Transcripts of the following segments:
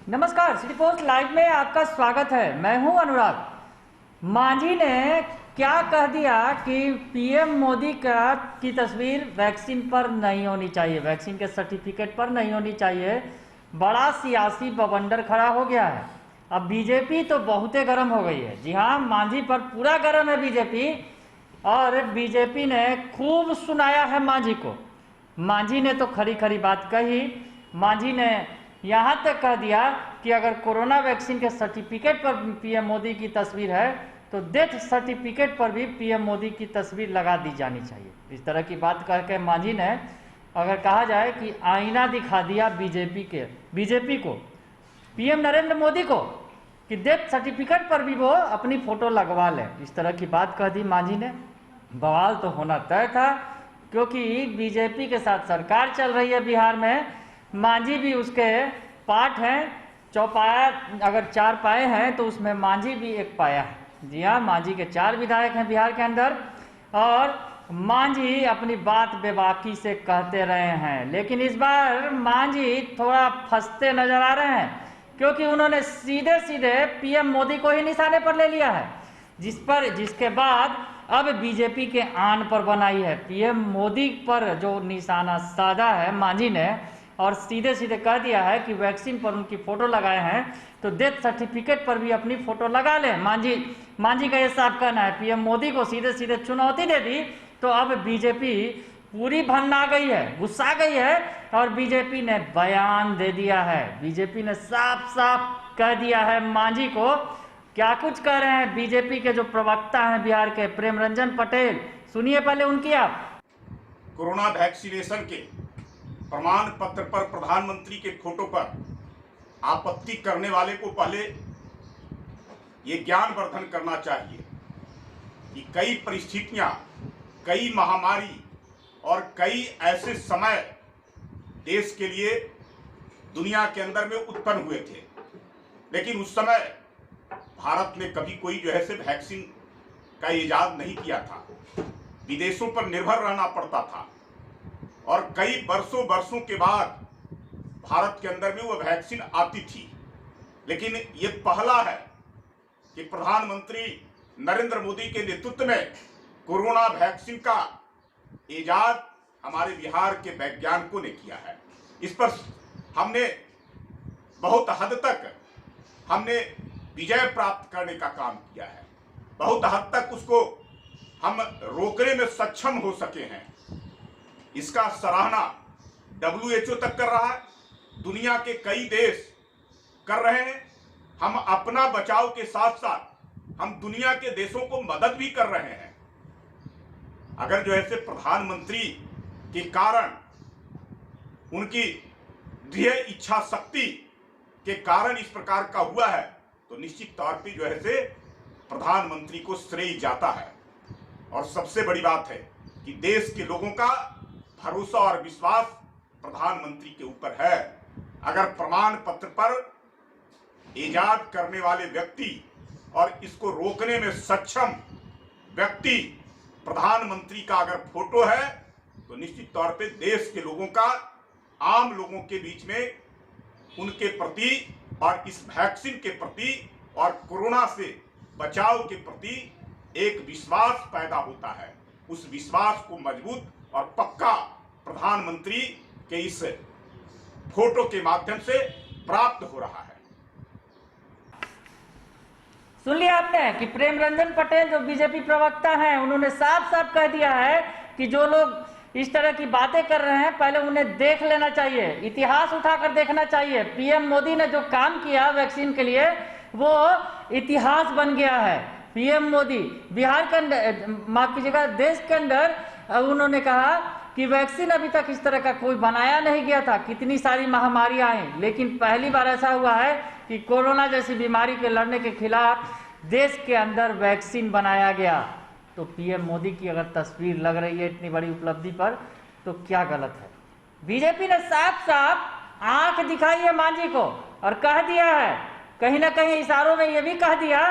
नमस्कार, city post live में आपका स्वागत है। मैं हूं अनुराग। मांझी ने क्या कह दिया कि पीएम मोदी की तस्वीर वैक्सीन पर नहीं होनी चाहिए, वैक्सीन के सर्टिफिकेट पर नहीं होनी चाहिए। बड़ा सियासी बवंडर खड़ा हो गया है। अब बीजेपी तो बहुते गर्म हो गई है। जी हाँ, मांझी पर पूरा गर्म है बीजेपी, और बीजेपी ने खूब सुनाया है मांझी को। मांझी ने तो खरी खरी बात कही। मांझी ने यहाँ तक कह दिया कि अगर कोरोना वैक्सीन के सर्टिफिकेट पर पीएम मोदी की तस्वीर है तो डेथ सर्टिफिकेट पर भी पीएम मोदी की तस्वीर लगा दी जानी चाहिए। इस तरह की बात कह के मांझी ने, अगर कहा जाए कि आईना दिखा दिया बीजेपी को, पीएम नरेंद्र मोदी को, कि डेथ सर्टिफिकेट पर भी वो अपनी फोटो लगवा लें। इस तरह की बात कह दी मांझी ने। बवाल तो होना तय था, क्योंकि बीजेपी के साथ सरकार चल रही है बिहार में। मांझी भी उसके पार्ट हैं। चौपाया अगर 4 पाए हैं तो उसमें मांझी भी एक पाया है। जी हाँ, मांझी के 4 विधायक हैं बिहार के अंदर, और मांझी अपनी बात बेबाकी से कहते रहे हैं। लेकिन इस बार मांझी थोड़ा फंसते नजर आ रहे हैं, क्योंकि उन्होंने सीधे सीधे पीएम मोदी को ही निशाने पर ले लिया है, जिसके बाद अब बीजेपी के आन पर बनाई है। पीएम मोदी पर जो निशाना साधा है मांझी ने, और सीधे सीधे कह दिया है कि वैक्सीन पर उनकी फोटो लगाए हैं तो डेथ सर्टिफिकेट पर भी अपनी फोटो लगा लें। मांझी का ये साफ कहना है। पीएम मोदी को सीधे सीधे चुनौती दे दी तो अब बीजेपी पूरी भन्ना गई है, गुस्सा गई है, और बीजेपी ने बयान दे दिया है। बीजेपी ने साफ साफ कह दिया है मांझी को। क्या कुछ कह रहे हैं बीजेपी के जो प्रवक्ता हैं बिहार के, प्रेम रंजन पटेल, सुनिए पहले उनकी आप। कोरोना वैक्सीनेशन के प्रमाण पत्र पर प्रधानमंत्री के फोटो पर आपत्ति करने वाले को पहले ये ज्ञानवर्धन करना चाहिए कि कई परिस्थितियां, कई महामारी और कई ऐसे समय देश के लिए दुनिया के अंदर में उत्पन्न हुए थे, लेकिन उस समय भारत ने कभी कोई जो है से वैक्सीन का इजाद नहीं किया था। विदेशों पर निर्भर रहना पड़ता था, और कई वर्षों के बाद भारत के अंदर में वो वैक्सीन आती थी। लेकिन ये पहला है कि प्रधानमंत्री नरेंद्र मोदी के नेतृत्व में कोरोना वैक्सीन का इजाद हमारे बिहार के वैज्ञानिकों ने किया है। इस पर हमने बहुत हद तक विजय प्राप्त करने का काम किया है। बहुत हद तक उसको हम रोकने में सक्षम हो सके हैं। इसका सराहना WHO तक कर रहा है, दुनिया के कई देश कर रहे हैं। हम अपना बचाव के साथ साथ हम दुनिया के देशों को मदद भी कर रहे हैं। अगर जो ऐसे प्रधानमंत्री के कारण, उनकी दृढ़ इच्छा शक्ति के कारण इस प्रकार का हुआ है, तो निश्चित तौर पे जो है से प्रधानमंत्री को श्रेय जाता है। और सबसे बड़ी बात है कि देश के लोगों का भरोसा और विश्वास प्रधानमंत्री के ऊपर है। अगर प्रमाण पत्र पर इजाद करने वाले व्यक्ति और इसको रोकने में सक्षम व्यक्ति प्रधानमंत्री का अगर फोटो है, तो निश्चित तौर पे देश के लोगों का, आम लोगों के बीच में उनके प्रति और इस वैक्सीन के प्रति और कोरोना से बचाव के प्रति एक विश्वास पैदा होता है। उस विश्वास को मजबूत और पक्का प्रधानमंत्री के इस फोटो के माध्यम से प्राप्त हो रहा है। सुन लिया आपने कि प्रेम रंजन पटेल जो बीजेपी प्रवक्ता हैं, उन्होंने साफ साफ कह दिया है कि जो लोग इस तरह की बातें कर रहे हैं पहले उन्हें देख लेना चाहिए, इतिहास उठाकर देखना चाहिए। पीएम मोदी ने जो काम किया वैक्सीन के लिए, वो इतिहास बन गया है। पीएम मोदी बिहार के अंदर, माफ कीजिएगा, देश के अंदर उन्होंने कहा कि वैक्सीन अभी तक इस तरह का कोई बनाया नहीं गया था। कितनी सारी महामारियां आई, लेकिन पहली बार ऐसा हुआ है कि कोरोना जैसी बीमारी के लड़ने के खिलाफ देश के अंदर वैक्सीन बनाया गया। तो पीएम मोदी की अगर तस्वीर लग रही है इतनी बड़ी उपलब्धि पर, तो क्या गलत है। बीजेपी ने साफ साफ आंख दिखाई है मांझी को, और कह दिया है, कहीं ना कहीं इशारों में यह भी कह दिया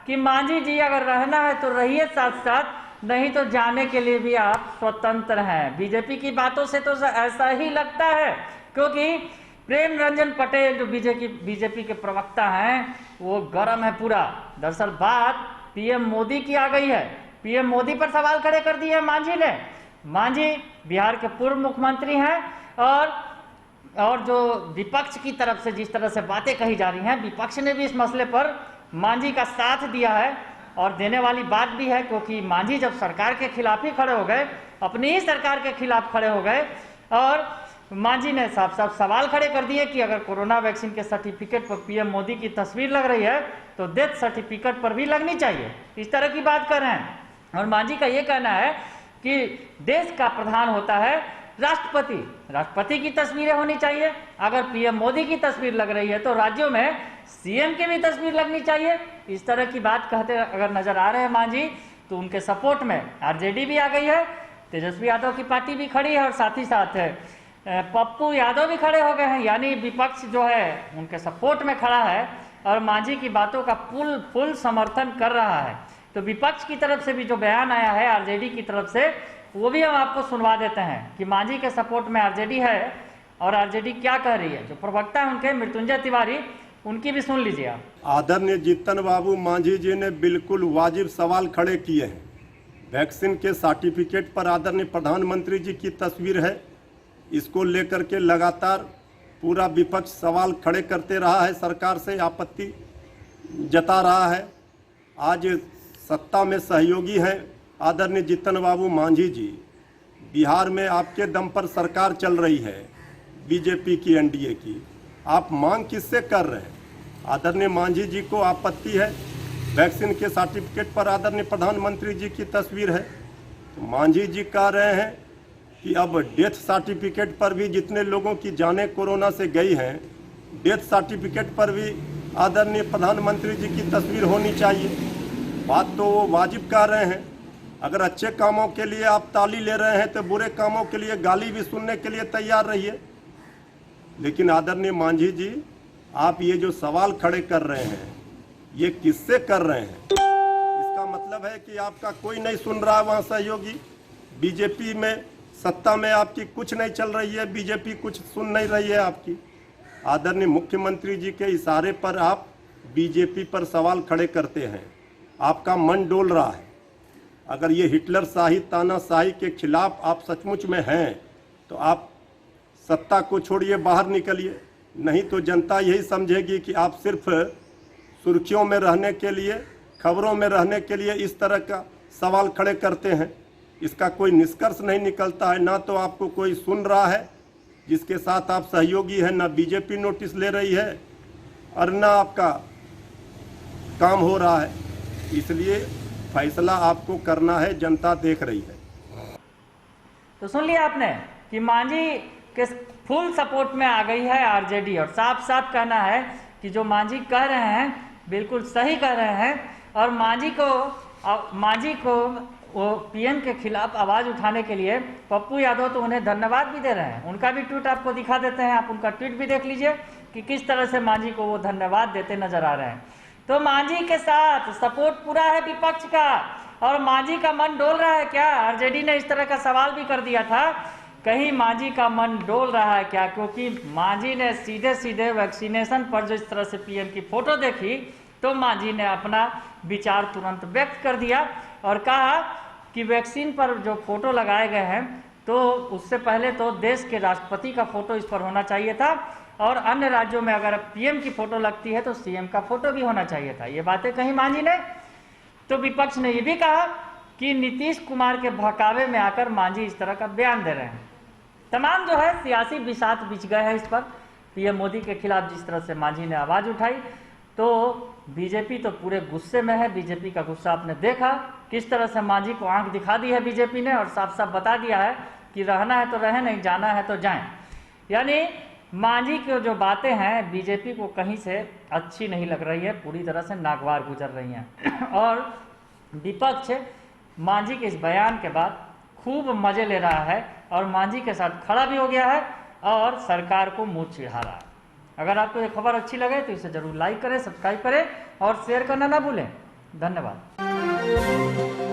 कि मांझी जी अगर रहना है तो रहिए साथ साथ, नहीं तो जाने के लिए भी आप स्वतंत्र हैं। बीजेपी की बातों से तो ऐसा ही लगता है, क्योंकि प्रेम रंजन पटेल जो बीजेपी के प्रवक्ता हैं वो गरम है पूरा। दरअसल बात पीएम मोदी की आ गई है। पीएम मोदी पर सवाल खड़े कर दिए मांझी ने। मांझी बिहार के पूर्व मुख्यमंत्री हैं और जो विपक्ष की तरफ से जिस तरह से बातें कही जा रही हैं, विपक्ष ने भी इस मसले पर मांझी का साथ दिया है और देने वाली बात भी है, क्योंकि मांझी जब सरकार के खिलाफ ही खड़े हो गए, अपनी ही सरकार के खिलाफ खड़े हो गए और मांझी ने साफ साफ सवाल खड़े कर दिए कि अगर कोरोना वैक्सीन के सर्टिफिकेट पर पीएम मोदी की तस्वीर लग रही है तो डेथ सर्टिफिकेट पर भी लगनी चाहिए। इस तरह की बात कर रहे हैं। और मांझी का ये कहना है कि देश का प्रधान होता है राष्ट्रपति, राष्ट्रपति की तस्वीरें होनी चाहिए। अगर पीएम मोदी की तस्वीर लग रही है तो राज्यों में सीएम की भी तस्वीर लगनी चाहिए। इस तरह की बात कहते अगर नजर आ रहे हैं मांझी, तो उनके सपोर्ट में आरजेडी भी आ गई है, तेजस्वी यादव की पार्टी भी खड़ी है और साथ ही साथ पप्पू यादव भी खड़े हो गए हैं। यानी विपक्ष जो है उनके सपोर्ट में खड़ा है और मांझी की बातों का फुल समर्थन कर रहा है। तो विपक्ष की तरफ से भी जो बयान आया है आरजेडी की तरफ से, वो भी हम आपको सुनवा देते हैं कि मांझी के सपोर्ट में आरजेडी है और आरजेडी क्या कह रही है। जो प्रवक्ता है उनके मृत्युंजय तिवारी, उनकी भी सुन लीजिए आप। आदरणीय जीतन बाबू मांझी जी ने बिल्कुल वाजिब सवाल खड़े किए हैं। वैक्सीन के सर्टिफिकेट पर आदरणीय प्रधानमंत्री जी की तस्वीर है, इसको लेकर के लगातार पूरा विपक्ष सवाल खड़े करते रहा है, सरकार से आपत्ति जता रहा है। आज सत्ता में सहयोगी हैं आदरणीय जीतन बाबू मांझी जी। बिहार में आपके दम पर सरकार चल रही है, बीजेपी की, एनडीए की। आप मांग किससे कर रहे हैं? आदरणीय मांझी जी को आपत्ति है वैक्सीन के सर्टिफिकेट पर आदरणीय प्रधानमंत्री जी की तस्वीर है, तो मांझी जी कह रहे हैं कि अब डेथ सर्टिफिकेट पर भी जितने लोगों की जानें कोरोना से गई हैं, डेथ सर्टिफिकेट पर भी आदरणीय प्रधानमंत्री जी की तस्वीर होनी चाहिए। बात तो वो वाजिब कह रहे हैं। अगर अच्छे कामों के लिए आप ताली ले रहे हैं तो बुरे कामों के लिए गाली भी सुनने के लिए तैयार रहिए। लेकिन आदरणीय मांझी जी, आप ये जो सवाल खड़े कर रहे हैं ये किससे कर रहे हैं? इसका मतलब है कि आपका कोई नहीं सुन रहा है वहाँ सहयोगी। बीजेपी में सत्ता में आपकी कुछ नहीं चल रही है, बीजेपी कुछ सुन नहीं रही है आपकी। आदरणीय मुख्यमंत्री जी के इशारे पर आप बीजेपी पर सवाल खड़े करते हैं, आपका मन डोल रहा है। अगर ये हिटलर शाही तानाशाही के खिलाफ आप सचमुच में हैं तो आप सत्ता को छोड़िए, बाहर निकलिए, नहीं तो जनता यही समझेगी कि आप सिर्फ सुर्खियों में रहने के लिए, खबरों में रहने के लिए इस तरह का सवाल खड़े करते हैं। इसका कोई निष्कर्ष नहीं निकलता है। ना तो आपको कोई सुन रहा है जिसके साथ आप सहयोगी हैं, ना बीजेपी नोटिस ले रही है और ना आपका काम हो रहा है। इसलिए फैसला आपको करना है, जनता देख रही है। तो सुन लिया आपने कि मांझी के फुल सपोर्ट में आ गई है आरजेडी और साफ साफ कहना है कि जो मांझी कह रहे हैं बिल्कुल सही कह रहे हैं। और मांझी को वो पीएम के खिलाफ आवाज उठाने के लिए पप्पू यादव तो उन्हें धन्यवाद भी दे रहे हैं। उनका भी ट्वीट आपको दिखा देते हैं, आप उनका ट्वीट भी देख लीजिए कि किस तरह से मांझी को वो धन्यवाद देते नजर आ रहे हैं। तो मांझी के साथ सपोर्ट पूरा है विपक्ष का और मांझी का मन डोल रहा है क्या? आरजेडी ने इस तरह का सवाल भी कर दिया था, कहीं मांझी का मन डोल रहा है क्या? क्योंकि मांझी ने सीधे सीधे वैक्सीनेशन पर जिस तरह से पीएम की फोटो देखी तो मांझी ने अपना विचार तुरंत व्यक्त कर दिया और कहा कि वैक्सीन पर जो फोटो लगाए गए हैं तो उससे पहले तो देश के राष्ट्रपति का फोटो इस पर होना चाहिए था और अन्य राज्यों में अगर पीएम की फोटो लगती है तो सीएम का फोटो भी होना चाहिए था। ये बातें कही मांझी ने। तो विपक्ष ने ये भी कहा कि नीतीश कुमार के बहकावे में आकर मांझी इस तरह का बयान दे रहे हैं। तमाम जो है सियासी बिसात बिछ गए हैं इस पर। पीएम मोदी के खिलाफ जिस तरह से मांझी ने आवाज उठाई तो बीजेपी तो पूरे गुस्से में है। बीजेपी का गुस्सा आपने देखा किस तरह से मांझी को आंख दिखा दी है बीजेपी ने और साफ साफ बता दिया है कि रहना है तो रहे, नहीं जाना है तो जाएं। यानी मांझी की जो बातें हैं बीजेपी को कहीं से अच्छी नहीं लग रही है, पूरी तरह से नागवार गुजर रही हैं। और विपक्ष मांझी के इस बयान के बाद खूब मजे ले रहा है और मांझी के साथ खड़ा भी हो गया है और सरकार को मुंह चिढ़ा रहा है। अगर आपको ये खबर अच्छी लगे तो इसे जरूर लाइक करें, सब्सक्राइब करें और शेयर करना ना भूलें। धन्यवाद।